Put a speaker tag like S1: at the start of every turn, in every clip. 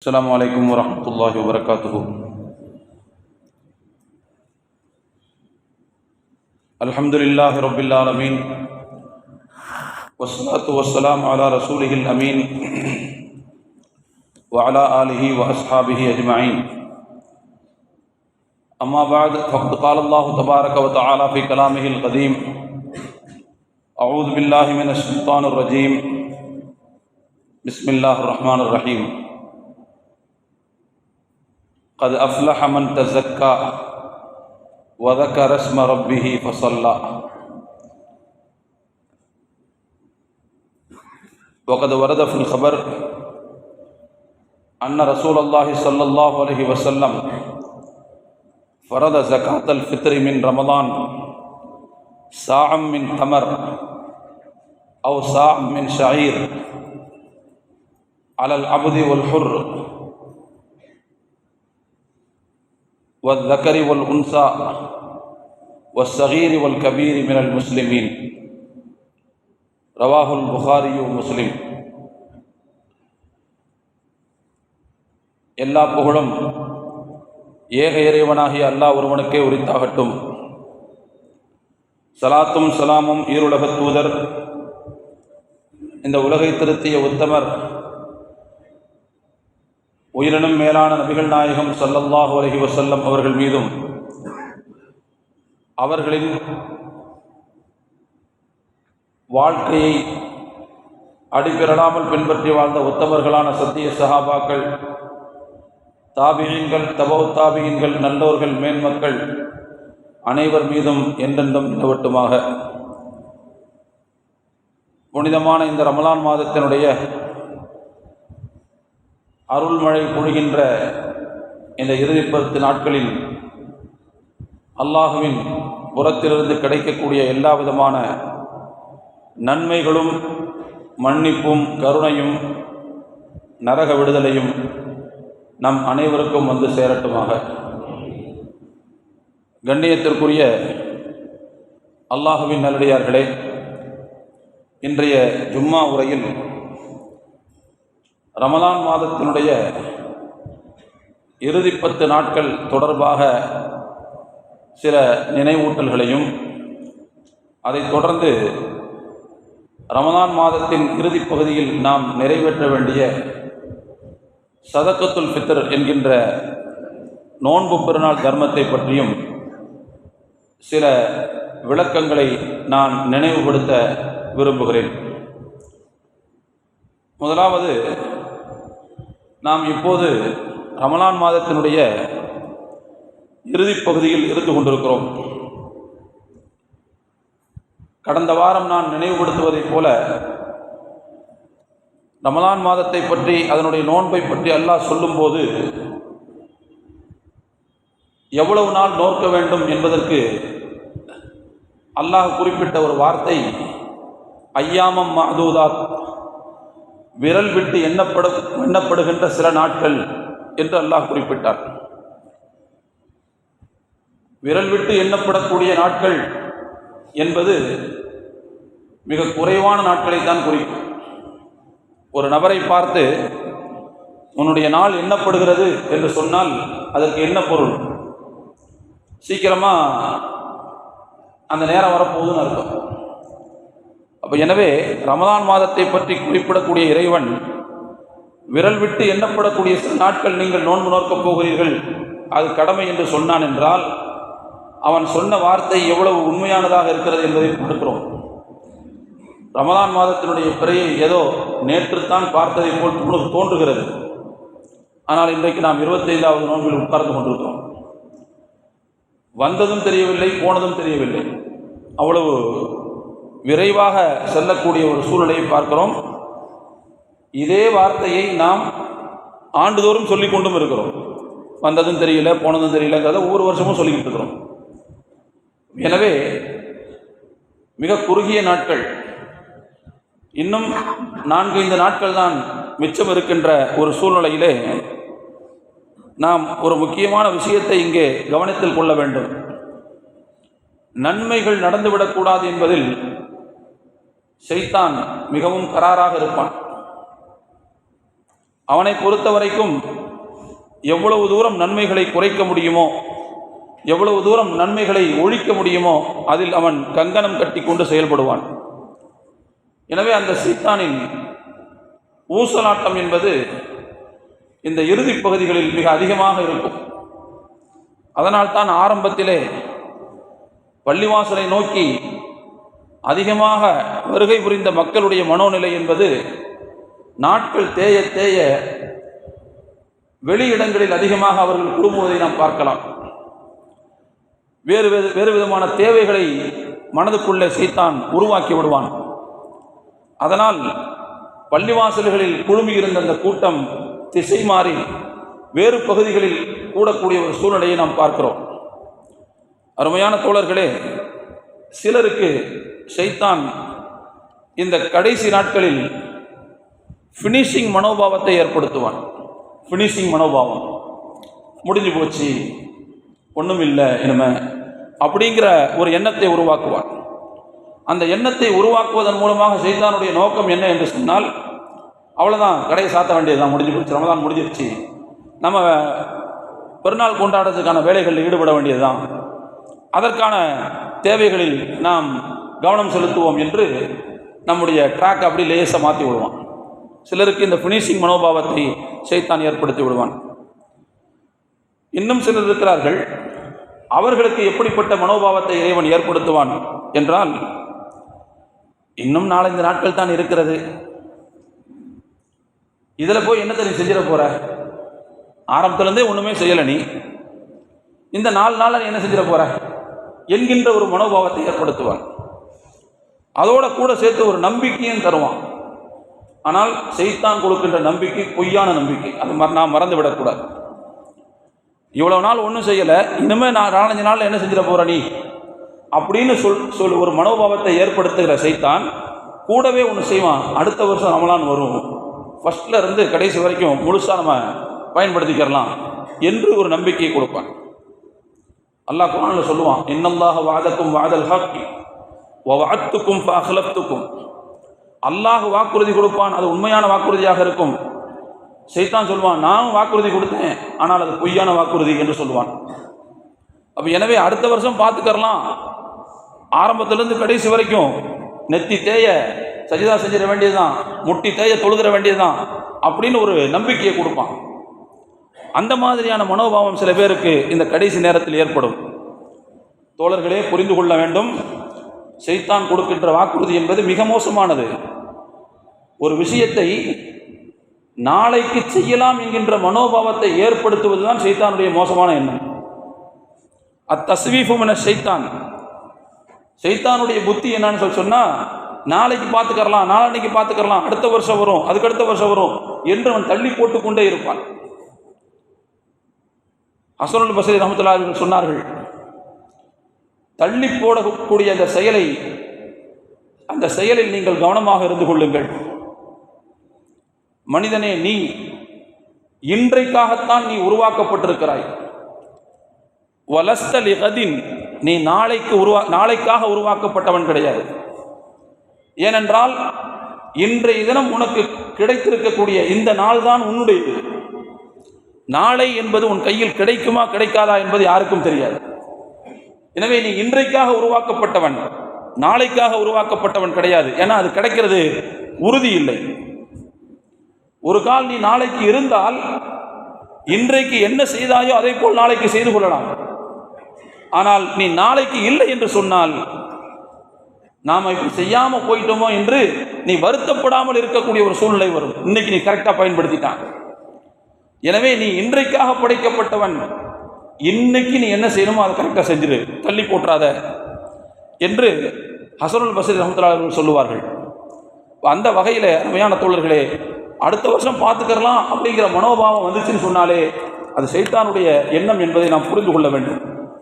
S1: السلام عليكم ورحمة الله وبركاته. الحمد لله رب العالمين والصلاة والسلام على رسوله الأمين وعلى آله وأصحابه أجمعين. أما بعد فقد قال الله تبارك وتعالى في كلامه القديم: أعوذ بالله من الشيطان الرجيم. بسم الله الرحمن الرحيم. قد أفلح من تزكى وذكر اسم ربه فصلى. وقد ورد في الخبر أن رسول الله صلى الله عليه وسلم فرض زكاة الفطر من رمضان صاعا من تمر أو صاع من شعير على العبد والحر والذكر والأنثى والصغير والكبير من المسلمين. رواه البخاري ومسلم. எல்லா புகழும் ஏக இறைவனாகிய அல்லாஹ் ஒருவனுக்கே உரித்தாகட்டும். சலாத்தும் சலாமும் ஈருலகத் தூதர், இந்த உலகை திருத்திய உத்தமர், உயிரினும் மேலான நபிகள் நாயகம் ஸல்லல்லாஹு அலைஹி வஸல்லம் அவர்கள் மீதும், அவர்களின் வாழ்க்கையை அடிபிரடாமல் பின்பற்றி வாழ்ந்த உத்தமர்களான சத்திய சஹாபாக்கள், தாபியீன்கள், தபவு தாபியீன்கள், நல்லோர்கள், மேன்மக்கள் அனைவர் மீதும் என்றென்றும் நிலவட்டுமாக. புனிதமான இந்த ரமலான் மாதத்தினுடைய அருள்மழை பொழிகின்ற இந்த இறுதி 10 நாட்களில் அல்லாஹுவின் புறத்திலிருந்து கிடைக்கக்கூடிய எல்லா விதமான நன்மைகளும், மன்னிப்பும், கருணையும், நரக விடுதலையும் நம் அனைவருக்கும் வந்து சேரட்டுமாக. கண்ணியத்திற்குரிய அல்லாஹுவின் நல்லடியார்களே, இன்றைய ஜும்மா உரையில் ரமலான் மாதத்தினுடைய இறுதி 10 நாட்கள் தொடர்பாக சில நினைவூட்டல்களையும், அதைத் தொடர்ந்து ரமலான் மாதத்தின் இறுதி பகுதியில் நாம் நிறைவேற்ற வேண்டிய சதக்கத்துல் ஃபித்ர் என்கின்ற நோன்பு பெருநாள் தர்மத்தை பற்றியும் சில விளக்கங்களை நான் நினைவுபடுத்த விரும்புகிறேன். முதலாவது, நாம் இப்போது ரமலான் மாதத்தினுடைய இறுதி பகுதியில் இருந்து கொண்டிருக்கிறோம். கடந்த வாரம் நான் நினைவுபடுத்துவதைப் போல ரமலான் மாதத்தை பற்றி, அதனுடைய நோன்பை பற்றி அல்லாஹ் சொல்லும்போது எவ்வளவு நாள் நோக்க வேண்டும் என்பதற்கு அல்லாஹ் குறிப்பிட்ட ஒரு வார்த்தை ஐயாமம் மஅதூதாத், விரல் விட்டு எண்ணப்படுகின்ற சில நாட்கள் என்று அல்லாஹ் குறிப்பிட்டார். விரல் விட்டு எண்ணப்படக்கூடிய நாட்கள் என்பது மிக குறைவான நாட்களை தான் குறிக்கும். ஒரு நபரை பார்த்து உன்னுடைய நாள் எண்ணப்படுகிறது என்று சொன்னால் அதற்கு என்ன பொருள்? சீக்கிரமாக அந்த நேரம் வரப்போகுதுன்னு அர்த்தம். அப்போ எனவே ரமலான் மாதத்தை பற்றி குறிப்பிடக்கூடிய இறைவன் விரல் விட்டு எண்ணப்படக்கூடிய சில நாட்கள் நீங்கள் நோன்பு நோக்கப் போகிறீர்கள், அது கடமை என்று சொன்னான் என்றால் அவன் சொன்ன வார்த்தை எவ்வளவு உண்மையானதாக இருக்கிறது என்பதை பார்க்கிறோம். ரமலான் மாதத்தினுடைய பிறையை ஏதோ நேற்று தான் பார்த்ததை போல் தோன்றுகிறது. ஆனால் இன்றைக்கு நாம் 25வது நோன்பில் உட்கார்ந்து கொண்டிருக்கிறோம். வந்ததும் தெரியவில்லை, போனதும் தெரியவில்லை. அவ்வளவு விரைவாக செல்லக்கூடிய ஒரு சூழ்நிலையை பார்க்கிறோம். இதே வார்த்தையை நாம் ஆண்டுதோறும் சொல்லிக் கொண்டும் இருக்கிறோம். வந்ததும் தெரியல, போனதும் தெரியலங்கிறத ஒவ்வொரு வருஷமும் சொல்லிக்கிட்டு இருக்கிறோம். எனவே மிக குறுகிய நாட்கள், இன்னும் 4-5 நாட்கள் தான் மிச்சம் இருக்கின்ற ஒரு சூழ்நிலையிலே நாம் ஒரு முக்கியமான விஷயத்தை இங்கே கவனத்தில் கொள்ள வேண்டும். நன்மைகள் நடந்துவிடக்கூடாது என்பதில் ஷைத்தான் மிகவும் கராராக இருப்பான். அவனை பொறுத்த வரைக்கும் எவ்வளவு தூரம் நன்மைகளை குறைக்க முடியுமோ, எவ்வளவு தூரம் நன்மைகளை ஒழிக்க முடியுமோ அதில் அவன் கங்கணம் கட்டி கொண்டு செயல்படுவான். எனவே அந்த சைத்தானின் ஊசலாட்டம் என்பது இந்த இறுதி பகுதிகளில் மிக அதிகமாக இருக்கும். அதனால்தான் ஆரம்பத்திலே பள்ளிவாசலை நோக்கி அதிகமாக வருகை புரிந்த மக்களுடைய மனோநிலை என்பது நாட்கள் தேய தேய வெளியிடங்களில் அதிகமாக அவர்கள் குழுமுவதை நாம் பார்க்கலாம். வேறு விதமான தேவைகளை மனதுக்குள்ளே சைத்தான் உருவாக்கி விடுவான். அதனால் பள்ளிவாசல்களில் குழுமியிருந்த அந்த கூட்டம் திசை மாறி வேறு பகுதிகளில் கூடக்கூடிய ஒரு சூழ்நிலையை நாம் பார்க்கிறோம். அருமையான தோழர்களே, சிலருக்கு சைத்தான் இந்த கடைசி நாட்களில் ஃபினிஷிங் மனோபாவத்தை ஏற்படுத்துவான். ஃபினிஷிங் மனோபாவம், முடிஞ்சு போச்சு, ஒன்றும் இல்லை இனிமே அப்படிங்கிற ஒரு எண்ணத்தை உருவாக்குவான். அந்த எண்ணத்தை உருவாக்குவதன் மூலமாக சைத்தானுடைய நோக்கம் என்ன என்று சொன்னால், அவ்வளோதான், கடையை சாத்த வேண்டியதுதான், முடிஞ்சு போச்சு, ரமதான் முடிஞ்சிருச்சு, நம்ம பெருநாள் கொண்டாடுறதுக்கான வேலைகளில் ஈடுபட வேண்டியதுதான், அதற்கான தேவைகளில் நாம் கவனம் செலுத்துவோம் என்று நம்முடைய ட்ராக் அப்படி லேசாக மாற்றி விடுவான். சிலருக்கு இந்த ஃபினிஷிங் மனோபாவத்தை சைத்தான் ஏற்படுத்தி விடுவான். இன்னும் சிலர் இருக்கிறார்கள், அவர்களுக்கு எப்படிப்பட்ட மனோபாவத்தை இறைவன் ஏற்படுத்துவான் என்றால், இன்னும் 4-5 நாட்கள் தான் இருக்கிறது, இதில் போய் என்னத்தை நீ செஞ்சிட போற, ஆரம்பத்திலேருந்தே ஒன்றுமே செய்யலை, நீ இந்த 4 நாளில் நீ என்ன செஞ்சிட போற என்கின்ற ஒரு மனோபாவத்தை ஏற்படுத்துவான். அதோட கூட சேர்த்து ஒரு நம்பிக்கையும் தருவான். ஆனால் சைத்தான் கொடுக்கின்ற நம்பிக்கை பொய்யான நம்பிக்கை, அது நாம் மறந்து விடக்கூடாது. இவ்வளவு நாள் ஒன்றும் செய்யலை, இனிமேல் நான் 4-5 நாளில் என்ன செஞ்சிட போற நீ அப்படின்னு சொல் ஒரு மனோபாவத்தை ஏற்படுத்துகிற சைத்தான் கூடவே ஒன்று செய்வான். அடுத்த வருஷம் ரமலான் வரும், ஃபர்ஸ்ட்ல இருந்து கடைசி வரைக்கும் முழுசாக நம்ம பயன்படுத்திக்கிறலாம் என்று ஒரு நம்பிக்கையை கொடுப்பான். அல்லாஹ் குர்ஆனில் சொல்லுவான், இன்னல்லாஹ வஅதக்கும் வஅதல் ஹக் வ வஅத்துக்கும் ஃபஅக்லஃப்துக்கும். அல்லாஹ் வாக்குறுதி கொடுப்பான், அது உண்மையான வாக்குறுதியாக இருக்கும். சைத்தான் சொல்லுவான், நானும் வாக்குறுதி கொடுத்தேன், ஆனால் அது பொய்யான வாக்குறுதி என்று சொல்லுவான். அப்போ எனவே அடுத்த வருஷம் பார்த்துக்கறலாம், ஆரம்பத்திலேருந்து கடைசி வரைக்கும் நெத்தி தேய சஜிதா செஞ்சிட வேண்டியதுதான், முட்டி தேய தொழுகிற வேண்டியதுதான் அப்படின்னு ஒரு நம்பிக்கையை கொடுப்பான். அந்த மாதிரியான மனோபாவம் சில பேருக்கு இந்த கடைசி நேரத்தில் ஏற்படும். தோழர்களே, புரிந்து கொள்ள வேண்டும், சைத்தான் கொடுக்கின்ற வாக்குறுதி என்பது மிக மோசமானது. ஒரு விஷயத்தை நாளைக்கு செய்யலாம் என்கின்ற மனோபாவத்தை ஏற்படுத்துவதுதான் சைத்தானுடைய மோசமான எண்ணம். அத்தஸ்வீஃபு மின ஷைத்தான். சைத்தானுடைய புத்தி என்னன்னு சொன்னால், நாளைக்கு பார்த்துக்கறலாம், நாளன்னைக்கு பார்த்துக்கறலாம், அடுத்த வருஷம் வரும், அதுக்கு அடுத்த வருஷம் வரும் என்று அவன் தள்ளி போட்டுக்கொண்டே இருப்பான். ஹஸனுல் பஸ்ரி ரஹ்மத்துல்லாஹி அலைஹி சொன்னார்கள், தள்ளி போடக்கூடிய அந்த செயலில் நீங்கள் கவனமாக இருந்து கொள்ளுங்கள். மனிதனே, நீ இன்றைக்காகத்தான் நீ உருவாக்கப்பட்டிருக்கிறாய். வலஸ்த லிகதின், நீ நாளைக்காக உருவாக்கப்பட்டவன் கிடையாது. ஏனென்றால் இன்றைய தினம் உனக்கு கிடைத்திருக்கக்கூடிய இந்த நாள் தான் உன்னுடையது. நாளை என்பது உன் கையில் கிடைக்குமா கிடைக்காதா என்பது யாருக்கும் தெரியாது. எனவே நீ இன்றைக்காக உருவாக்கப்பட்டவன், நாளைக்காக உருவாக்கப்பட்டவன் கிடையாது. ஏன்னா அது கிடைக்கிறது உறுதி இல்லை. ஒரு கால் நீ நாளைக்கு இருந்தால் இன்றைக்கு என்ன செய்தாயோ அதை போல் நாளைக்கு செய்து கொள்ளலாம். ஆனால் நீ நாளைக்கு இல்லை என்று சொன்னால், நாம் இப்படி செய்யாமல் போயிட்டோமோ என்று நீ வருத்தப்படாமல் இருக்கக்கூடிய ஒரு சூழ்நிலை வரும். இன்னைக்கு நீ கரெக்டாக பயன்படுத்திட்டான். எனவே நீ இன்றைக்காக படைக்கப்பட்டவன், இன்னைக்கு நீ என்ன செய்யணுமோ அதை கரெக்டாக செஞ்சிரு, தள்ளி போட்டுறாத என்று ஹஸனுல் பஸ்ரி ரஹ்மத்துல்லாஹி அலைஹி சொல்லுவார்கள். அந்த வகையில் அருமையான தோழர்களே, அடுத்த வருஷம் பார்த்துக்கலாம் அப்படிங்கிற மனோபாவம் வந்துச்சுன்னு சொன்னாலே அது சைத்தானுடைய எண்ணம் என்பதை நாம் புரிந்து கொள்ள வேண்டும்.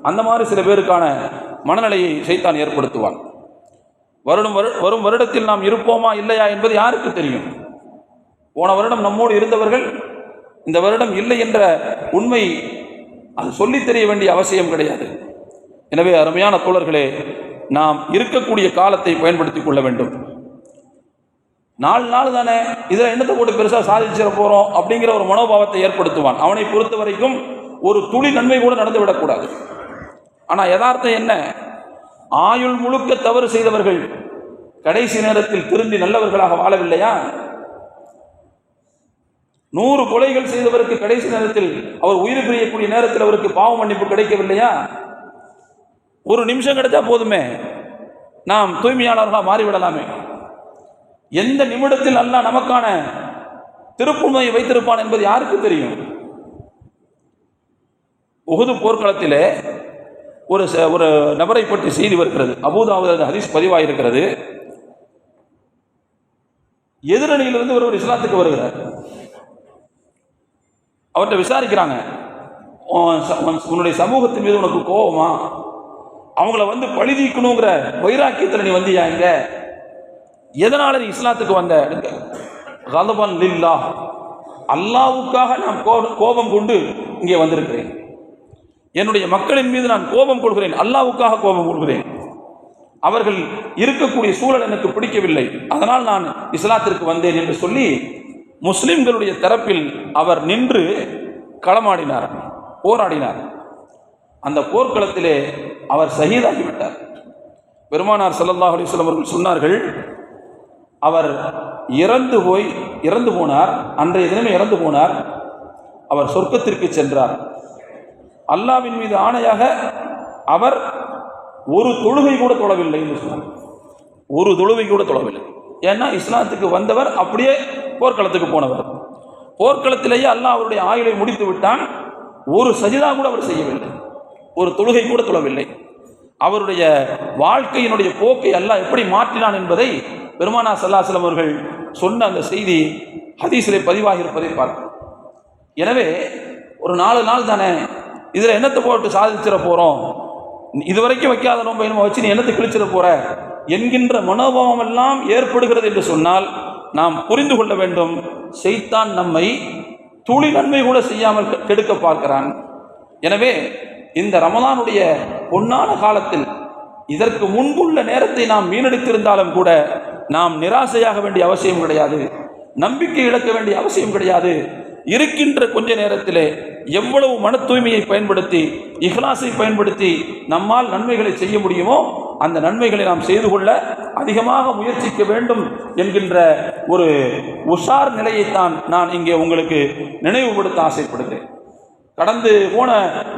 S1: அந்த மாதிரி சில பேருக்கான மனநிலையை சைத்தான் ஏற்படுத்துவான். வரும் வருடத்தில் நாம் இருப்போமா இல்லையா என்பது யாருக்கு தெரியும்? போன வருடம் நம்மோடு இருந்தவர்கள் இந்த வருடம் இல்லை என்ற உண்மை அது சொல்லித் தெரிய வேண்டிய அவசியம் கிடையாது. எனவே அருமையான தோழர்களே, நாம் இருக்கக்கூடிய காலத்தை பயன்படுத்தி கொள்ள வேண்டும். நாள் தானே, இதில் என்னத்தை போட்டு பெருசாக சாதிச்சிட போகிறோம் அப்படிங்கிற ஒரு மனோபாவத்தை ஏற்படுத்துவான். அவனை பொறுத்த வரைக்கும் ஒரு துளி நன்மை கூட நடந்து விடக்கூடாது. ஆனால் யதார்த்தம் என்ன? ஆயுள் முழுக்க தவறு செய்தவர்கள் கடைசி நேரத்தில் திருந்தி நல்லவர்களாக வாழவில்லையா? 100 கொலைகள் செய்தவருக்கு கடைசி நேரத்தில் அவர் உயிர் பிரியக்கூடிய நேரத்தில் அவருக்கு பாவ மன்னிப்பு கிடைக்கவில்லையா? ஒரு நிமிஷம் கிடைச்சா போதுமே, நாம் தூய்மையாளர்களாக மாறிவிடலாமே. எந்த நிமிடத்தில் அல்லாஹ் நமக்கான திருப்புமையை வைத்திருப்பான் என்பது யாருக்கு தெரியும்? உஹது போர்க்களத்திலே ஒரு நபரை பற்றி செய்தி வருகிறது. அபூதாவுத் ஹதீஸ் பதிவாயிருக்கிறது. எதிரணியிலிருந்து ஒருவர் இஸ்லாத்துக்கு வருகிறார். அவர்கிட்ட விசாரிக்கிறாங்க, உன்னுடைய சமூகத்தின் மீது உனக்கு கோபமா? அவங்கள வந்து பழிதீக்கணுங்கிற வைராக்கியத்தில் நீ வந்தியா? இங்க எதனால நீ இஸ்லாத்துக்கு வந்த? கலபன் லில்லாஹ், அல்லாஹ்வுக்காக நான் கோபம் கொண்டு இங்கே வந்திருக்கிறேன். என்னுடைய மக்களின் மீது நான் கோபம் கொள்கிறேன், அல்லாஹ்வுக்காக கோபம் கொள்கிறேன். அவர்கள் இருக்கக்கூடிய சூழல் எனக்கு பிடிக்கவில்லை, அதனால் நான் இஸ்லாத்திற்கு வந்தேன் என்று சொல்லி முஸ்லிம்களுடைய தரப்பில் அவர் நின்று களமாடினார், போராடினார். அந்த போர்க்களத்திலே அவர் ஷஹீதாகிவிட்டார். பெருமானார் ஸல்லல்லாஹு அலைஹி வஸல்லம் அவர்கள் சொன்னார்கள், அவர் இறந்து போனார், அன்றைய தினமே இறந்து போனார், அவர் சொர்க்கத்திற்கு சென்றார். அல்லாஹ்வின் மீது ஆணையாக அவர் ஒரு தொழுகை கூட தொழவில்லை என்று சொன்னார். ஒரு தொழுகை கூட தொழவில்லை. ஏன்னா இஸ்லாத்துக்கு வந்தவர் அப்படியே போர்க்களத்துக்கு போனவர். போர்க்களத்திலேயே அல்லாஹ் அவருடைய ஆயுளை முடித்து விட்டான். ஒரு சஜிதா கூட அவர் செய்யவில்லை, ஒரு தொழுகை கூட தொழவில்லை. அவருடைய வாழ்க்கையினுடைய போக்கை அல்லாஹ் எப்படி மாற்றினான் என்பதை பெருமானார் ஸல்லல்லாஹு அலைஹி வஸல்லம் அவர்கள் சொன்ன அந்த செய்தி ஹதீஸிலே பதிவாகி இருப்பதை பார்க்கிறோம். எனவே ஒரு 4 நாள் தானே, இதில் என்னத்தை போட்டு சாதிச்சிட போகிறோம், இதுவரைக்கும் வைக்காத நோன்பை நம்ம வச்சு நீ என்னத்தை கிழிச்சிட போற என்கின்ற மனோபாவம் எல்லாம் ஏற்படுகிறது என்று சொன்னால் நாம் புரிந்து கொள்ள வேண்டும், ஷைத்தான் நம்மை துளி நன்மை கூட செய்யாமல் கெடுக்க பார்க்கிறான். எனவே இந்த ரமலானுடைய பொன்னான காலத்தில் இதற்கு முன்புள்ள நேரத்தை நாம் வீணடித்திருந்தாலும் கூட நாம் நிராசையாக வேண்டிய அவசியம் கிடையாது, நம்பிக்கை இழக்க வேண்டிய அவசியம் கிடையாது. இருக்கின்ற கொஞ்ச நேரத்திலே எவ்வளவு மன தூய்மையை பயன்படுத்தி, இஹ்லாஸை பயன்படுத்தி நம்மால் நன்மைகளை செய்ய முடியுமோ அந்த நன்மைகளை நாம் செய்து கொள்ள அதிகமாக முயற்சிக்க வேண்டும் என்கின்ற ஒரு உஷார் நிலையைத்தான் நான் இங்கே உங்களுக்கு நினைவுபடுத்த ஆசைப்படுகிறேன். கடந்து போன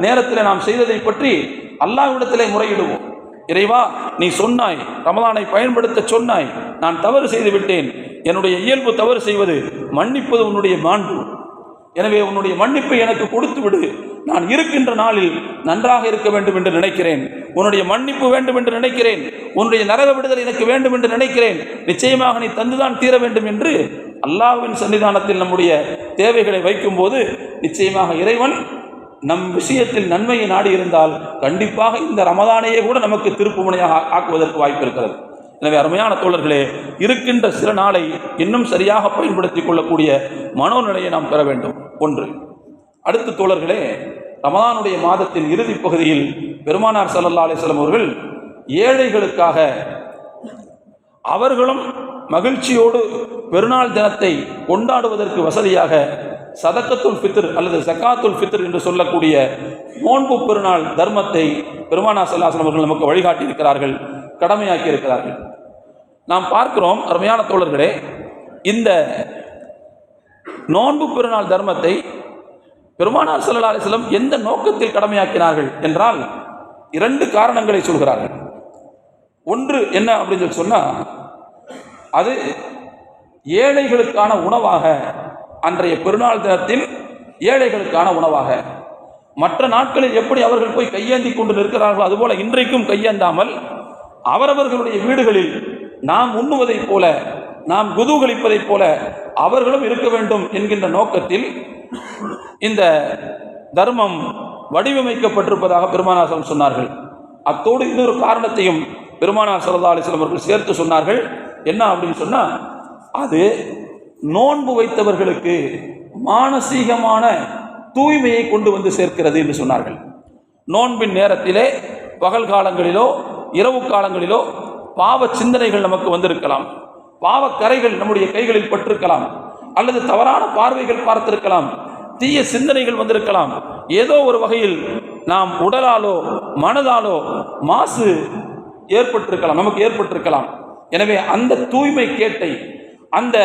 S1: நேரத்தில் நாம் செய்ததை பற்றி அல்லாஹ்விடத்திலே முறையிடுவோம். இறைவா, நீ சொன்னாய், ரமலானை பயன்படுத்த சொன்னாய், நான் தவறு செய்து விட்டேன். என்னுடைய இயல்பு தவறு செய்வது, மன்னிப்பது உன்னுடைய மாண்பு. எனவே உன்னுடைய மன்னிப்பை எனக்கு கொடுத்து விடு. நான் இருக்கின்ற நாளில் நன்றாக இருக்க வேண்டும் என்று நினைக்கிறேன். உன்னுடைய மன்னிப்பு வேண்டும் என்று நினைக்கிறேன். உன்னுடைய நரக விடுதல் எனக்கு வேண்டும் என்று நினைக்கிறேன். நிச்சயமாக நீ தந்துதான் தீர வேண்டும் என்று அல்லாஹ்வின் சன்னிதானத்தில் நம்முடைய தேவைகளை வைக்கும்போது நிச்சயமாக இறைவன் நம் விஷயத்தில் நன்மையை நாடி இருந்தால் கண்டிப்பாக இந்த ரமதானையே கூட நமக்கு திருப்புமுனையாக ஆக்குவதற்கு வாய்ப்பு இருக்கிறது. எனவே அருமையான தோழர்களே, இருக்கின்ற சில நாளை இன்னும் சரியாக பயன்படுத்தி கொள்ளக்கூடிய மனோநிலையை நாம் பெற வேண்டும். ஒன்று. அடுத்த தோழர்களே, ரமதானுடைய மாதத்தின் இறுதி பகுதியில் பெருமானார் ஸல்லல்லாஹு அலைஹி வஸல்லம் அவர்கள் ஏழைகளுக்காக அவர்களும் மகிழ்ச்சியோடு பெருநாள் தினத்தை கொண்டாடுவதற்கு வசதியாக சதக்கத்துல் ஃபித்ர் அல்லது ஸகாத்துல் ஃபித்ர் என்று சொல்லக்கூடிய நோன்பு பெருநாள் தர்மத்தை பெருமானார் ஸல்லல்லாஹு அலைஹி வஸல்லம் அவர்கள் நமக்கு வழிகாட்டி இருக்கிறார்கள், கடமையாக்கி இருக்கிறார்கள். நாம் பார்க்கிறோம் அருமையான தோழர்களே, இந்த நோன்பு பெருநாள் தர்மத்தை பெருமானார் ஸல்லல்லாஹு அலைஹி வஸல்லம் எந்த நோக்கத்தில் கடமையாக்கினார்கள் என்றால் 2 காரணங்களை சொல்கிறார்கள். ஒன்று என்ன அப்படின்னு சொல்லி சொன்னால், அது ஏழைகளுக்கான உணவாக, அன்றைய பெருநாள் தினத்தில் ஏழைகளுக்கான உணவாக, மற்ற நாட்களில் எப்படி அவர்கள் போய் கையேந்தி கொண்டு நிற்கிறார்களோ அதுபோல இன்றைக்கும் கையேந்தாமல் அவரவர்களுடைய வீடுகளில் நாம் உண்ணுவதைப் போல, நாம் குதூகலிப்பதைப் போல அவர்களும் இருக்க வேண்டும் என்கின்ற நோக்கத்தில் இந்த தர்மம் வடிவமைக்கப்பட்டிருப்பதாக பெருமானார் சொன்னார்கள். அத்தோடு இன்னொரு காரணத்தையும் பெருமானார் ஸல்லல்லாஹு அலைஹி வஸல்லம் அவர்கள் சேர்த்து சொன்னார்கள். என்ன அப்படின்னு சொன்னால், அது நோன்பு வைத்தவர்களுக்கு மானசீகமான தூய்மையை கொண்டு வந்து சேர்க்கிறது என்று சொன்னார்கள். நோன்பின் நேரத்திலே பகல் காலங்களிலோ இரவு காலங்களிலோ பாவ சிந்தனைகள் நமக்கு வந்திருக்கலாம், பாவக்கரைகள் நம்முடைய கைகளில் பட்டிருக்கலாம், அல்லது தவறான பார்வைகள் பார்த்திருக்கலாம், தீய சிந்தனைகள் வந்திருக்கலாம், ஏதோ ஒரு வகையில் நாம் உடலாலோ மனதாலோ மாசு ஏற்பட்டிருக்கலாம், நமக்கு ஏற்பட்டிருக்கலாம். எனவே அந்த தூய்மை கேட்டை, அந்த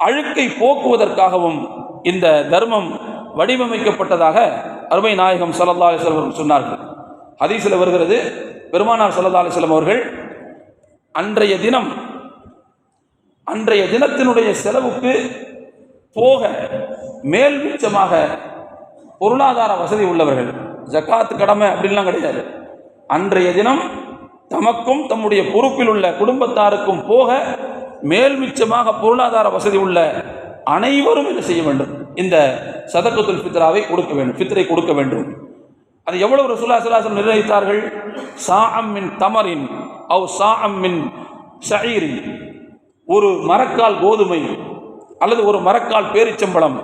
S1: அழுக்கை போக்குவதற்காகவும் இந்த தர்மம் வடிவமைக்கப்பட்டதாக அருமை நாயகம் ஸல்லல்லாஹு அலைஹி வஸல்லம் சொன்னார்கள். ஹதீஸில் வருகிறது, பெருமானார் ஸல்லல்லாஹு அலைஹி வஸல்லம் அவர்கள் அன்றைய தினத்தினுடைய செலவுக்கு போக மேல் மிச்சமாக பொருளாதார வசதி உள்ளவர்கள், ஜக்காத் கடமை அப்படின்லாம் கிடையாது, அன்றைய தினம் தமக்கும் தம்முடைய பொறுப்பில் உள்ள குடும்பத்தாருக்கும் போக மேல் மிச்சமாக பொருளாதார வசதி உள்ள அனைவரும் என்ன செய்ய வேண்டும், இந்த சதக்கத்துல் ஃபித்ராவை கொடுக்க வேண்டும், ஃபித்ரை கொடுக்க வேண்டும். அது எவ்வளவு ரசூலுல்லாஹி ஸல்லல்லாஹு அலைஹி வஸல்லம் நிர்ணயித்தார்கள்? சாஅம் மின் தமரின் அவ் சாஅம் மின் ஷஈரின், ஒரு மரக்கால் கோதுமை அல்லது ஒரு மரக்கால் பேரிச்சம்பழம்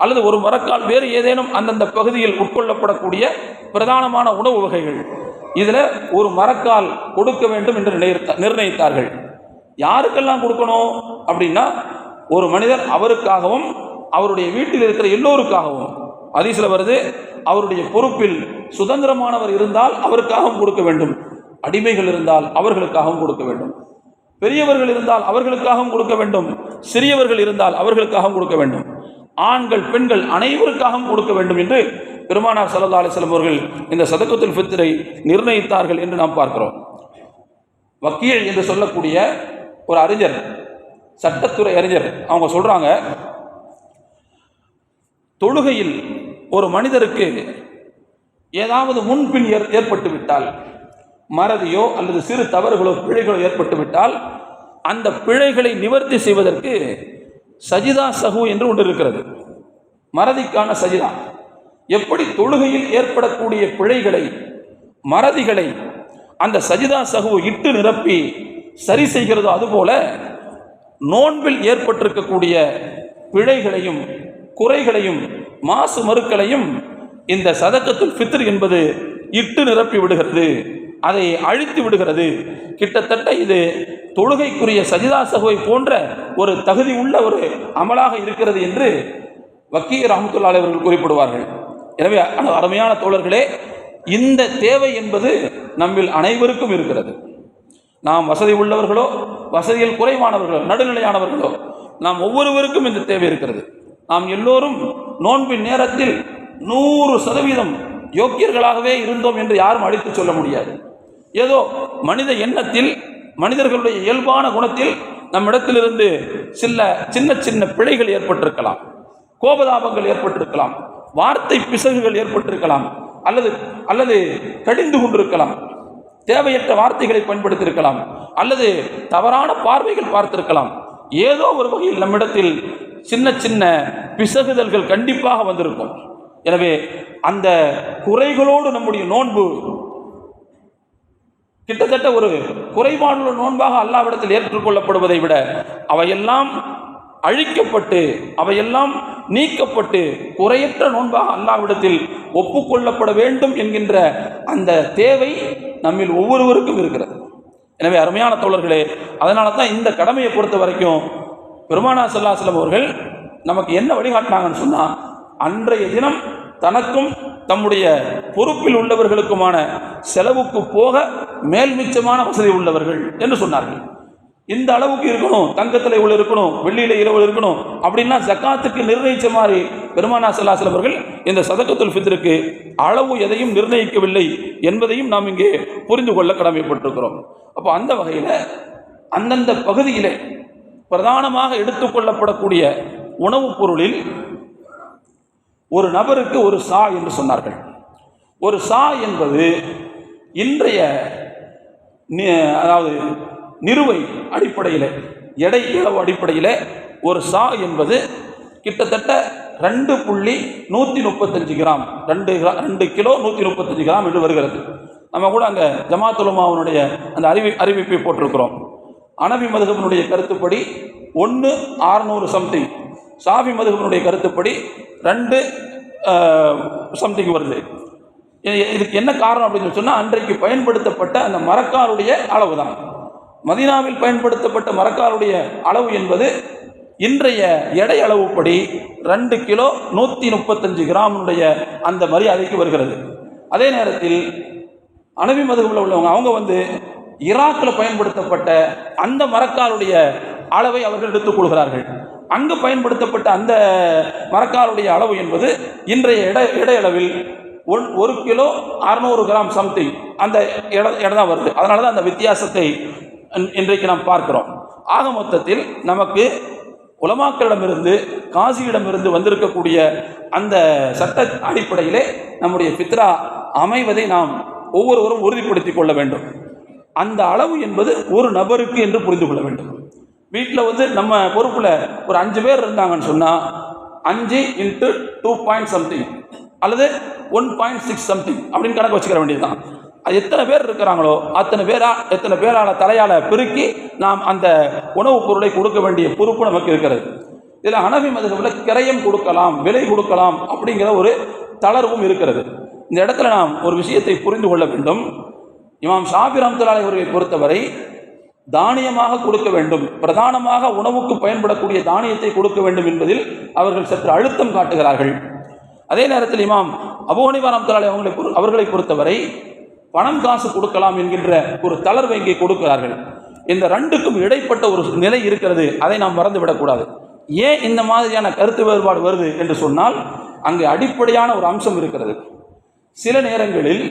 S1: அல்லது ஒரு மரக்கால் வேறு ஏதேனும் அந்தந்த பகுதியில் உட்கொள்ளப்படக்கூடிய பிரதானமான உணவு வகைகள், இதில் ஒரு மரக்கால் கொடுக்க வேண்டும் என்று நிர்ணயித்தார்கள். யாருக்கெல்லாம் கொடுக்கணும் அப்படின்னா, ஒரு மனிதர் அவருக்காகவும் அவருடைய வீட்டில் இருக்கிற எல்லோருக்காகவும். ஹதீஸ்ல வருது, அவருடைய பொறுப்பில் சுதந்திரமானவர் இருந்தால் அவருக்காகவும் கொடுக்க வேண்டும், அடிமைகள் இருந்தால் அவர்களுக்காகவும் கொடுக்க வேண்டும், பெரியவர்கள் இருந்தால் அவர்களுக்காகவும் கொடுக்க வேண்டும், சிறியவர்கள் இருந்தால் அவர்களுக்காகவும் கொடுக்க வேண்டும், ஆண்கள் பெண்கள் அனைவருக்காகவும் கொடுக்க வேண்டும் என்று பெருமானார் ஸல்லல்லாஹு அலைஹி வஸல்லம் அவர்கள் இந்த சதக்கத்துல் ஃபித்ரை நிர்ணயித்தார்கள் என்று நாம் பார்க்கிறோம். வக்கீல் என்று சொல்லக்கூடிய ஒரு அறிஞர், சட்டத்துறை அறிஞர், அவங்க சொல்றாங்க, தொழுகையில் ஒரு மனிதருக்கு ஏதாவது முன்பின் ஏற்பட்டு விட்டால், மறதியோ அல்லது சிறு தவறுகளோ பிழைகளோ ஏற்பட்டு விட்டால், அந்த பிழைகளை நிவர்த்தி செய்வதற்கு சஜிதா சஹு என்று ஒன்று இருக்கிறது. மறதிக்கான சஜிதா. எப்படி தொழுகையில் ஏற்படக்கூடிய பிழைகளை, மறதிகளை அந்த சஜிதா சஹு இட்டு நிரப்பி சரி செய்கிறதோ, அதுபோல நோன்பில் ஏற்பட்டிருக்கக்கூடிய பிழைகளையும் குறைகளையும் மாசு மறுக்களையும் இந்த சதக்கத்துல் ஃபித்ர் என்பது இட்டு நிரப்பி விடுகிறது, அதை அழித்து விடுகிறது. கிட்டத்தட்ட இது தொழுகைக்குரிய சஜிதா சஹுவை போன்ற ஒரு தகுதி உள்ள ஒரு அமலாக இருக்கிறது என்று வக்கீல் ரஹ்மத்துல்லாஹி அலைஹி அவர்கள் குறிப்பிடுவார்கள். எனவே அருமையான தோழர்களே, இந்த தேவை என்பது நம்மில் அனைவருக்கும் இருக்கிறது. நாம் வசதி உள்ளவர்களோ வசதியில் குறைவானவர்களோ நடுநிலையானவர்களோ, நாம் ஒவ்வொருவருக்கும் இந்த தேவை இருக்கிறது. நாம் எல்லோரும் நோன்பின் நேரத்தில் 100% யோக்கியர்களாகவே இருந்தோம் என்று யாரும் அடித்து சொல்ல முடியாது. ஏதோ மனித எண்ணத்தில், மனிதர்களுடைய இயல்பான குணத்தில் நம்மிடத்திலிருந்து சின்ன சின்ன பிழைகள் ஏற்பட்டிருக்கலாம், கோபதாபங்கள் ஏற்பட்டிருக்கலாம், வார்த்தை பிசகுகள் ஏற்பட்டிருக்கலாம், அல்லது கடிந்து கொண்டிருக்கலாம், தேவையற்ற வார்த்தைகளை பயன்படுத்தியிருக்கலாம், அல்லது தவறான பார்வைகள் பார்த்திருக்கலாம். ஏதோ ஒரு வகையில் நம்மிடத்தில் சின்ன சின்ன பிசகுதல்கள் கண்டிப்பாக வந்திருக்கும். எனவே அந்த குறைகளோடு நம்முடைய நோன்பு கிட்டத்தட்ட ஒரு குறைபாடுள்ள நோன்பாக அல்லாஹ்விடத்தில் ஏற்றுக்கொள்ளப்படுவதை விட அவையெல்லாம் அழிக்கப்பட்டு, அவையெல்லாம் நீக்கப்பட்டு குறையற்ற நோன்பாக அல்லாஹ்விடத்தில் ஒப்புக்கொள்ளப்பட வேண்டும் என்கின்ற அந்த தேவை நம்மில் ஒவ்வொருவருக்கும் இருக்கிறது. எனவே அருமையான தோழர்களே, அதனால தான் இந்த கடமையை பொறுத்த வரைக்கும் பெருமானார் ஸல்லல்லாஹு அலைஹி வஸல்லம் அவர்கள் நமக்கு என்ன வழிகாட்டினாங்கன்னு சொன்னால், அன்றைய தினம் தனக்கும் தம்முடைய பொறுப்பில் உள்ளவர்களுக்குமான செலவுக்கு போக மேல் மிச்சமான வசதி உள்ளவர்கள் என்று சொன்னார்கள். இந்த அளவுக்கு இருக்கணும், தங்கத்தில் இவ்வளவு இருக்கணும், வெள்ளியில் இவ்வளவு இருக்கணும் அப்படின்னா ஜக்காத்துக்கு நிர்ணயித்த மாதிரி பெருமானார் ஸல்லல்லாஹு அலைஹி வஸல்லம் அவர்கள் இந்த சதக்கத்துல் ஃபித்ருக்கு அளவு எதையும் நிர்ணயிக்கவில்லை என்பதையும் நாம் இங்கே புரிந்து கொள்ள கடமைப்பட்டிருக்கிறோம். அப்போ அந்த வகையில் அந்தந்த பகுதியிலே பிரதானமாக எடுத்துக்கொள்ளப்படக்கூடிய உணவுப் பொருளில் ஒரு நபருக்கு ஒரு சா என்று சொன்னார்கள். ஒரு சா என்பது இன்றைய அதாவது நிறுவை அடிப்படையில், எடை அளவு அடிப்படையில் ஒரு சா என்பது கிட்டத்தட்ட 2.135 கிராம், 2 கிலோ 135 கிராம் என்று வருகிறது. நம்ம கூட அங்கே ஜமாத் உலமாவுடைய அந்த அறிவிப்பை போட்டிருக்கிறோம். அனபி மதுஹபினுடைய கருத்துப்படி 1,600 சம்திங், ஷாஃபி மதுஹபினுடைய கருத்துப்படி 2 சம்திங் வருது. இதுக்கு என்ன காரணம் அப்படின்னு சொன்னால், அன்றைக்கு பயன்படுத்தப்பட்ட அந்த மரக்காலுடைய அளவு தான். மதீனாவில் பயன்படுத்தப்பட்ட மரக்காலுடைய அளவு என்பது இன்றைய எடை அளவுப்படி 2 கிலோ 135 கிராமுடைய அந்த மரியாதைக்கு வருகிறது. அதே நேரத்தில் அனபி மதுஹபில் உள்ளவங்க அவங்க ஈராக்கில் பயன்படுத்தப்பட்ட அந்த மரக்காலுடைய அளவை அவர்கள் எடுத்துக்கொள்கிறார்கள். அங்கு பயன்படுத்தப்பட்ட அந்த மரக்காலுடைய அளவு என்பது இன்றைய எடை அளவில் 1 கிலோ 600 கிராம் சம்திங் அந்த எடை தான் வருது. அதனால தான் அந்த வித்தியாசத்தை இன்றைக்கு நாம் பார்க்கிறோம். ஆக மொத்தத்தில் நமக்கு உலமாக்களிடமிருந்து காசியிடமிருந்து வந்திருக்கக்கூடிய அந்த சட்ட அடிப்படையிலே நம்முடைய ஃபித்ரா அமைவதை நாம் ஒவ்வொருவரும் உறுதிப்படுத்திக் கொள்ள வேண்டும். அந்த அளவு என்பது ஒரு நபருக்கு என்று புரிந்து கொள்ள வேண்டும். வீட்டில் நம்ம பொறுப்பில் ஒரு 5 பேர் இருந்தாங்கன்னு சொன்னால் 5 × 2 பாயிண்ட் சம்திங் அல்லது 1.6 சம்திங் அப்படின்னு கணக்கு வச்சுக்கிற வேண்டியதுதான். அது எத்தனை பேர் இருக்கிறாங்களோ எத்தனை பேரால் தலையால் பெருக்கி நாம் அந்த உணவுப் பொருளை கொடுக்க வேண்டிய பொறுப்பு நமக்கு இருக்கிறது. இதில் ஹனஃபி மதுஹபில் கிரயம் கொடுக்கலாம், விலை கொடுக்கலாம் அப்படிங்கிற ஒரு தளர்வும் இருக்கிறது. இந்த இடத்துல நாம் ஒரு விஷயத்தை புரிந்து கொள்ள வேண்டும். இமாம் ஷாஃபி ரஹ்மத்துல்லாஹி அவர்களை பொறுத்தவரை தானியமாக கொடுக்க வேண்டும், பிரதானமாக உணவுக்கு பயன்படக்கூடிய தானியத்தை கொடுக்க வேண்டும் என்பதில் அவர்கள் சற்று அழுத்தம் காட்டுகிறார்கள். அதே நேரத்தில் இமாம் அபூ ஹனீஃபா ரஹ்மத்துல்லாஹி அவர்களை பொறுத்தவரை பணம் காசு கொடுக்கலாம் என்கின்ற ஒரு தளர்வை இங்கே கொடுக்கிறார்கள். இந்த ரெண்டுக்கும் இடைப்பட்ட ஒரு நிலை இருக்கிறது, அதை நாம் மறந்துவிடக்கூடாது. ஏன் இந்த மாதிரியான கருத்து வேறுபாடு வருது என்று சொன்னால் அங்கே அடிப்படையான ஒரு அம்சம் இருக்கிறது. சில நேரங்களில்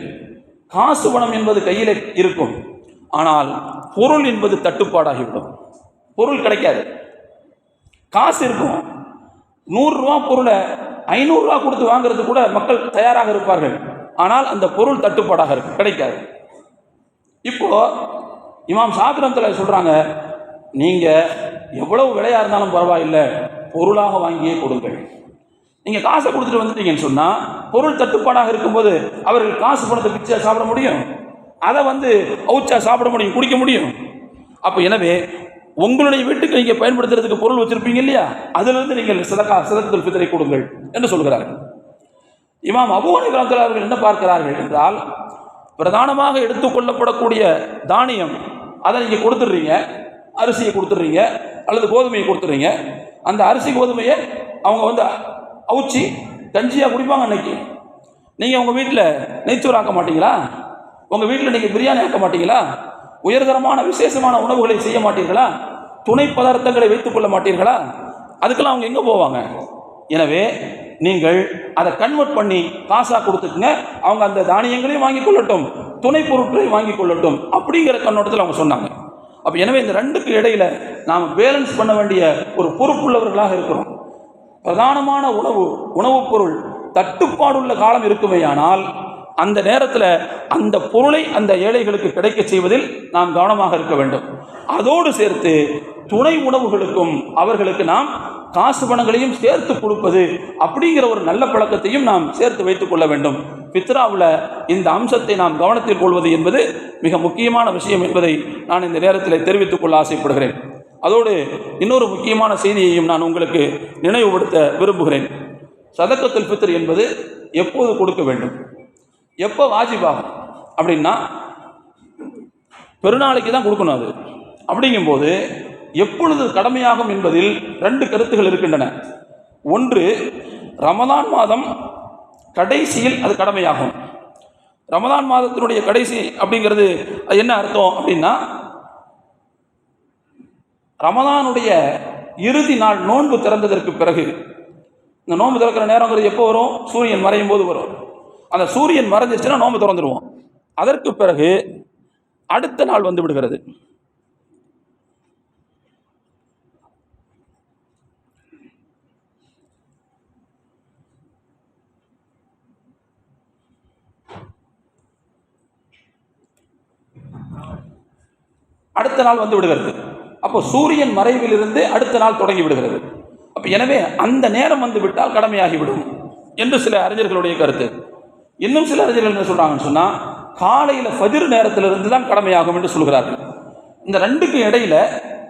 S1: காசு பணம் என்பது கையில் இருக்கும், ஆனால் பொருள் என்பது தட்டுப்பாடாகிவிடும். பொருள் கிடைக்காது. காசு இருக்கும், 100 ரூபா பொருளை 500 ரூபா கொடுத்து வாங்கிறது கூட மக்கள் தயாராக இருப்பார்கள், ஆனால் அந்த பொருள் தட்டுப்பாடாக கிடைக்காது. இப்போ இமாம் ஷாஃபி ரஹ்மத்துல்லாஹி சொல்கிறாங்க, நீங்கள் எவ்வளவு விலையாக இருந்தாலும் பரவாயில்லை, பொருளாக வாங்கியே கொடுங்கள். நீங்கள் காசை கொடுத்துட்டு வந்துட்டீங்கன்னு சொன்னால் பொருள் தட்டுப்பாடாக இருக்கும்போது அவர்கள் காசு பணத்தை பிச்சா சாப்பிட முடியும், அதை அவுச்சா சாப்பிட முடியும், குடிக்க முடியும். அப்போ எனவே உங்களுடைய வீட்டுக்கு நீங்கள் பயன்படுத்துறதுக்கு பொருள் வச்சுருப்பீங்க இல்லையா, அதிலிருந்து நீங்கள் சதகத்துல் ஃபித்ரை கொடுங்கள் என்று சொல்கிறார்கள். இமாம் அபூ ஹனீஃபா ரஹ்மத்துல்லாஹி அவர்கள் என்ன பார்க்கிறார்கள் என்றால், பிரதானமாக எடுத்துக்கொள்ளப்படக்கூடிய தானியம் அதை நீங்கள் கொடுத்துட்றீங்க, அரிசியை கொடுத்துட்றீங்க அல்லது கோதுமையை கொடுத்துட்றீங்க. அந்த அரிசி கோதுமையை அவங்க அவுச்சி கஞ்சியாக குடிப்பாங்க. அன்னைக்கு நீங்கள் உங்கள் வீட்டில் நெய்ச்சோறு ஆக்க மாட்டீங்களா? உங்கள் வீட்டில் நீங்கள் பிரியாணி ஆக்க மாட்டீங்களா? உயர்தரமான விசேஷமான உணவுகளை செய்ய மாட்டீர்களா? துணை பதார்த்தங்களை வைத்துக் கொள்ள மாட்டீர்களா? அதுக்கெல்லாம் அவங்க எங்கே போவாங்க? எனவே நீங்கள் அதை கன்வெர்ட் பண்ணி காசாக கொடுத்துட்டுங்க, அவங்க அந்த தானியங்களையும் வாங்கி கொள்ளட்டும், துணை பொருட்களையும் வாங்கி கொள்ளட்டும் அப்படிங்கிற கண்ணோட்டத்தில் அவங்க சொன்னாங்க. அப்போ எனவே இந்த ரெண்டுக்கு இடையில் நாம் பேலன்ஸ் பண்ண வேண்டிய ஒரு பொறுப்புள்ளவர்களாக இருக்கிறோம். பிரதானமான உணவுப் பொருள் தட்டுப்பாடுள்ள காலம் இருக்குமேயானால் அந்த நேரத்தில் அந்த பொருளை அந்த ஏழைகளுக்கு கிடைக்க செய்வதில் நாம் கவனமாக இருக்க வேண்டும். அதோடு சேர்த்து துணை உணவுகளுக்கும் அவர்களுக்கு நாம் காசு பணங்களையும் சேர்த்து கொடுப்பது அப்படிங்கிற ஒரு நல்ல பழக்கத்தையும் நாம் சேர்த்து வைத்துக் கொள்ள வேண்டும். ஃபித்ராவில் இந்த அம்சத்தை நாம் கவனத்தில் கொள்வது என்பது மிக முக்கியமான விஷயம் என்பதை நான் இந்த நேரத்தில் தெரிவித்துக் கொள்ள ஆசைப்படுகிறேன். அதோடு இன்னொரு முக்கியமான செய்தியையும் நான் உங்களுக்கு நினைவுபடுத்த விரும்புகிறேன். சதகத்துல் ஃபித்ர் என்பது எப்போது கொடுக்க வேண்டும், எப்போ வாஜிபாகும் அப்படின்னா பெருநாளைக்கு தான் கொடுக்கணும். அது அப்படிங்கும்போது எப்பொழுது கடமையாகும் என்பதில் 2 கருத்துகள் இருக்கின்றன. ஒன்று, ரமதான் மாதம் கடைசியில் அது கடமையாகும். ரமதான் மாதத்தினுடைய கடைசி அப்படிங்கிறது என்ன அர்த்தம் அப்படின்னா, ரமதானுடைய இறுதி நாள் நோன்பு திறந்ததற்கு பிறகு, இந்த நோன்பு திறக்கிற நேரங்கிறது எப்போ வரும்? சூரியன் மறையும் போது வரும். அந்த சூரியன் மறைஞ்சிருச்சுன்னா நோன்பு திறந்துடுவோம். அதற்கு பிறகு அடுத்த நாள் வந்து விடுகிறது. அடுத்த நாள் வந்து விடுகிறது. அப்போ சூரியன் மறைவிலிருந்து அடுத்த நாள் தொடங்கி விடுகிறது. அப்போ எனவே அந்த நேரம் வந்து விட்டால் கடமையாகிவிடும் என்று சில அறிஞர்களுடைய கருத்து. இன்னும் சில அறிஞர்கள் என்ன சொல்கிறாங்கன்னு சொன்னால், காலையில் ஃபஜ்ர் நேரத்திலிருந்து தான் கடமையாகும் என்று சொல்கிறார்கள். இந்த ரெண்டுக்கு இடையில்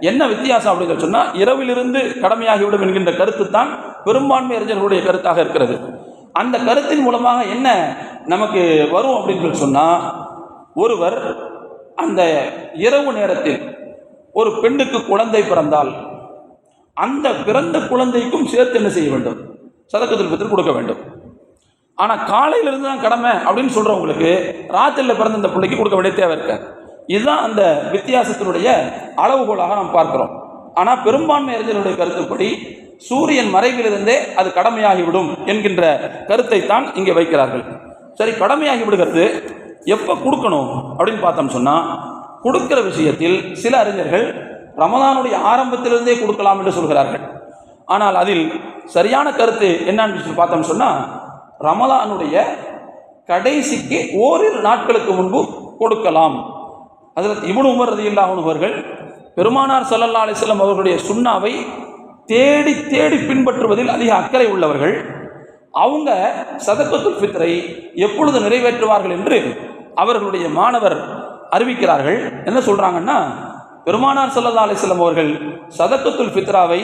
S1: என்ன வித்தியாசம் அப்படின்னு சொன்னால், இரவிலிருந்து கடமையாகிவிடும் என்கின்ற கருத்து தான் பெரும்பான்மை அறிஞர்களுடைய கருத்தாக இருக்கிறது. அந்த கருத்தின் மூலமாக என்ன நமக்கு வரும் அப்படின்னு சொன்னால், ஒருவர் அந்த இரவு நேரத்தில் ஒரு பெண்ணுக்கு குழந்தை பிறந்தால் அந்த பிறந்த குழந்தைக்கும் சேர்த்து என்ன செய்ய வேண்டும்? சதக்கத்துல் ஃபித்ர் கொடுக்க வேண்டும். ஆனால் காலையிலிருந்து தான் கடமை அப்படின்னு சொல்கிறவங்களுக்கு ராத்திரியில் பிறந்த இந்த பிள்ளைக்கு கொடுக்க வேண்டிய தேவை இருக்காது. இதுதான் அந்த வித்தியாசத்தினுடைய அளவுகோலாக நாம் பார்க்கிறோம். ஆனால் பெரும்பான்மை அறிஞர்களுடைய கருத்துப்படி சூரியன் மறைவிலிருந்தே அது கடமையாகிவிடும் என்கின்ற கருத்தை தான் இங்கே வைக்கிறார்கள். சரி, கடமையாகி விடுகிறது, எப்போ கொடுக்கணும் அப்படின்னு பார்த்தோம் சொன்னால், கொடுக்கிற விஷயத்தில் சில அறிஞர்கள் ரமதானுடைய ஆரம்பத்திலிருந்தே கொடுக்கலாம் என்று சொல்கிறார்கள். ஆனால் அதில் சரியான கருத்து என்னன்னு பார்த்தோம் சொன்னால், ரமதானுடைய கடைசிக்கு ஓரிரு நாட்களுக்கு முன்பு கொடுக்கலாம். ஹஜ்ரத் இப்னு உமர் ரலியல்லாஹு அன்ஹு அவர்கள் பெருமானார் ஸல்லல்லாஹு அலைஹி வஸல்லம் அவர்களுடைய சுன்னாவை தேடி தேடி பின்பற்றுவதில் அதிக அக்கறை உள்ளவர்கள். அவங்க சதக்கத்துல் ஃபித்ரை எப்பொழுது நிறைவேற்றுவார்கள் என்று அவர்களுடைய மாணவர் அறிவிக்கிறார்கள். என்ன சொல்கிறாங்கன்னா, பெருமானார் ஸல்லல்லாஹு அலைஹி வஸல்லம் அவர்கள் சதக்கத்துல் ஃபித்ராவை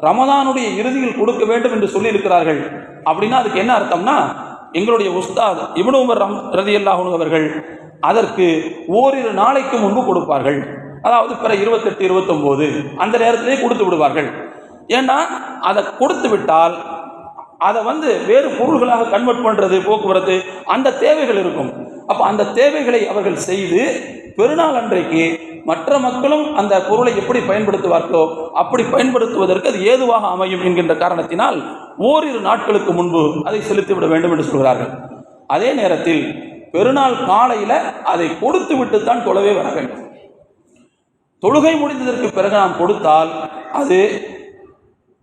S1: ரமதானுடைய இறுதியில் கொடுக்க வேண்டும் என்று சொல்லியிருக்கிறார்கள். அப்படின்னா அதுக்கு என்ன அர்த்தம்னா, எங்களுடைய உஸ்தாத் இப்னு உமர் ரலியல்லாஹு அன்ஹு அவர்கள் அதற்கு ஓரிரு நாளைக்கு முன்பு கொடுப்பார்கள். அதாவது பிற 28, 29 அந்த நேரத்திலே கொடுத்து விடுவார்கள். ஏன்னா அதை கொடுத்து விட்டால் அதை வேறு பொருள்களாக கன்வெர்ட் பண்ணுறது, போக்குவரத்து, அந்த தேவைகள் இருக்கும். அப்போ அந்த தேவைகளை அவர்கள் செய்து பெருநாள் அன்றைக்கு மற்ற மக்களும் அந்த பொருளை எப்படி பயன்படுத்துவார்களோ அப்படி பயன்படுத்துவதற்கு அது ஏதுவாக அமையும் என்கின்ற காரணத்தினால் ஓரிரு நாட்களுக்கு முன்பு அதை செலுத்திவிட வேண்டும் என்று சொல்கிறார்கள். அதே நேரத்தில் பெருநாள் காலையில் அதை கொடுத்து விட்டு தான் தொழவே வர வேண்டும். தொழுகை முடிந்ததற்கு பிறகு நாம் கொடுத்தால் அது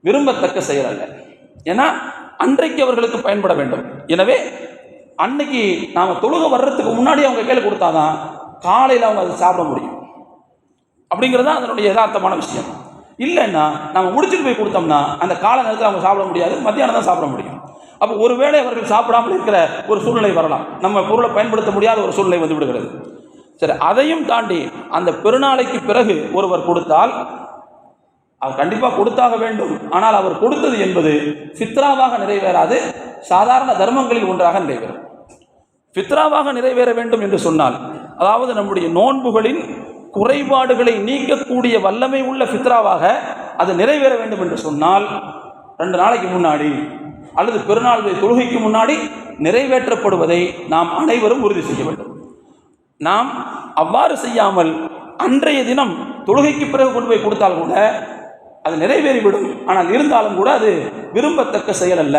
S1: விரும்பத்தக்க செயல் அல்ல. ஏன்னா அன்றைக்கு அவர்களுக்கு பயன்பட வேண்டும். எனவே அன்னைக்கு நாம் தொழுகை வர்றதுக்கு முன்னாடி அவங்க கையில் கொடுத்தாதான் காலையில் அவங்க அதை சாப்பிட முடியும். அப்படிங்கிறது தான் அதனுடைய யதார்த்தமான விஷயம். இல்லைன்னா நம்ம முடிச்சுட்டு போய் கொடுத்தோம்னா அந்த கால நேரத்தில் அவங்க சாப்பிட முடியாது, மத்தியானம் தான் சாப்பிட முடியும். அப்போ ஒருவேளை அவர்கள் சாப்பிடாமல் இருக்கிற ஒரு சூழ்நிலை வரலாம், நம்ம பொருளை பயன்படுத்த முடியாத ஒரு சூழ்நிலை வந்து விடுகிறது. சரி, அதையும் தாண்டி அந்த பெருநாளைக்கு பிறகு ஒருவர் கொடுத்தால் அவர் கண்டிப்பாக கொடுத்தாக வேண்டும். ஆனால் அவர் கொடுத்தது என்பது ஃபித்ராவாக நிறைவேறாது, சாதாரண தர்மங்களில் ஒன்றாக நிறைவேறும். ஃபித்ராவாக நிறைவேற வேண்டும் என்று சொன்னால், அதாவது நம்முடைய நோன்புகளின் குறைபாடுகளை நீக்கக்கூடிய வல்லமை உள்ள ஃபித்ராவாக அது நிறைவேற வேண்டும் என்று சொன்னால் 2 நாளைக்கு முன்னாடி அல்லது பெருநாள் தொழுகைக்கு முன்னாடி நிறைவேற்றப்படுவதை நாம் அனைவரும் உறுதி செய்ய வேண்டும். நாம் அவ்வாறு செய்யாமல் அன்றைய தினம் தொழுகைக்கு பிறகு கொண்டு போய் கொடுத்தால் கூட அது நிறைவேறிவிடும். ஆனால் இருந்தாலும் கூட அது விரும்பத்தக்க செயல் அல்ல.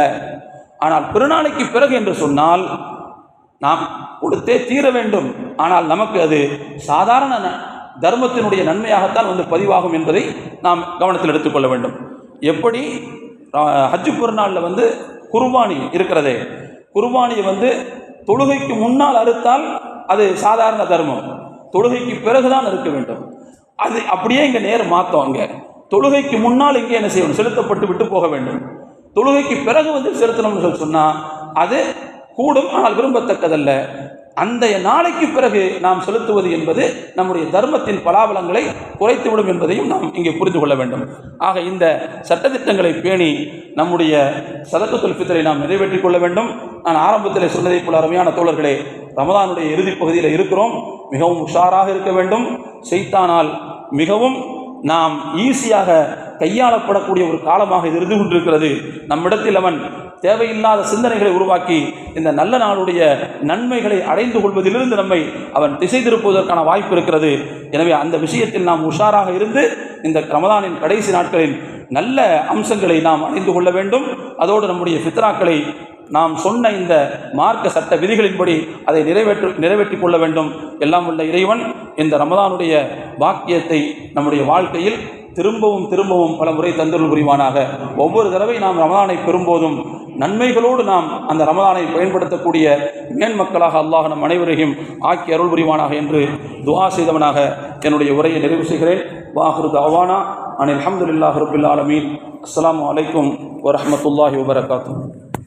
S1: ஆனால் பெருநாளைக்கு பிறகு என்று சொன்னால் நாம் கொடுத்தே தீர வேண்டும். ஆனால் நமக்கு அது சாதாரண தர்மத்தினுடைய நன்மையாகத்தான் பதிவாகும் என்பதை நாம் கவனத்தில் எடுத்துக்கொள்ள வேண்டும். எப்படி ஹஜ்ஜு பெருநாளில் குர்பானி இருக்கிறதே, குர்பானியை தொழுகைக்கு முன்னால் அறுத்தால் அது சாதாரண தர்மம், தொழுகைக்கு பிறகுதான் இருக்க வேண்டும். அது அப்படியே இங்கே நேர் மாற்றோம். அங்கே தொழுகைக்கு முன்னால் இங்கே என்ன செய்யணும், செலுத்தப்பட்டு விட்டு போக வேண்டும். தொழுகைக்கு பிறகு செலுத்தணும்னு சொன்னால் அது கூடும், ஆனால் விரும்பத்தக்கதல்ல. அந்த நாளைக்கு பிறகு நாம் செலுத்துவது என்பது நம்முடைய தர்மத்தின் பலாபலங்களை குறைத்துவிடும் என்பதையும் நாம் இங்கே புரிந்து கொள்ள வேண்டும். ஆக இந்த சட்டத்திட்டங்களை பேணி நம்முடைய சதக்கத்துல் ஃபித்ரை நாம் நிறைவேற்றிக் கொள்ள வேண்டும். நான் ஆரம்பத்தில் சொன்னதை போல அருமையான தோழர்களே, ரமதானுடைய இறுதிப் பகுதியில் இருக்கிறோம். மிகவும் உஷாராக இருக்க வேண்டும். ஷைத்தானால் மிகவும் நாம் ஈஸியாக கையாளப்படக்கூடிய ஒரு காலமாக இது இருந்து கொண்டிருக்கிறது. நம்மிடத்தில் அவன் தேவையில்லாத சிந்தனைகளை உருவாக்கி இந்த நல்ல நாளுடைய நன்மைகளை அடைந்து கொள்வதிலிருந்து நம்மை அவன் திசை திருப்புவதற்கான வாய்ப்பு இருக்கிறது. எனவே அந்த விஷயத்தில் நாம் உஷாராக இருந்து இந்த ரமதானின் கடைசி நாட்களின் நல்ல அம்சங்களை நாம் அடைந்து கொள்ள வேண்டும். அதோடு நம்முடைய ஃபித்ராக்களை நாம் சொன்ன இந்த மார்க்க சட்ட விதிகளின்படி அதை நிறைவேற்றிக் கொள்ள வேண்டும். எல்லாம் உள்ள இறைவன் இந்த ரமதானுடைய பாக்கியத்தை நம்முடைய வாழ்க்கையில் திரும்பவும் திரும்பவும் பல முறை தந்தருள் புரிவானாக. ஒவ்வொரு தடவை நாம் ரமதானை பெறும்போதும் நன்மைகளோடு நாம் அந்த ரமதானை பயன்படுத்தக்கூடிய மேன்மக்களாக அல்லாஹ் நம் அனைவரையும் ஆக்கி அருள் புரிவானாக என்று துஆ செய்தவனாக என்னுடைய உரையை நிறைவு செய்கிறேன். வாஹிரு தஅவானா அனில் ஹம்துலில்லாஹி ரப்பில் ஆலமீன். அஸ்ஸலாமு அலைக்கும் வரஹ்மத்துல்லாஹி வபரகாத்துஹு.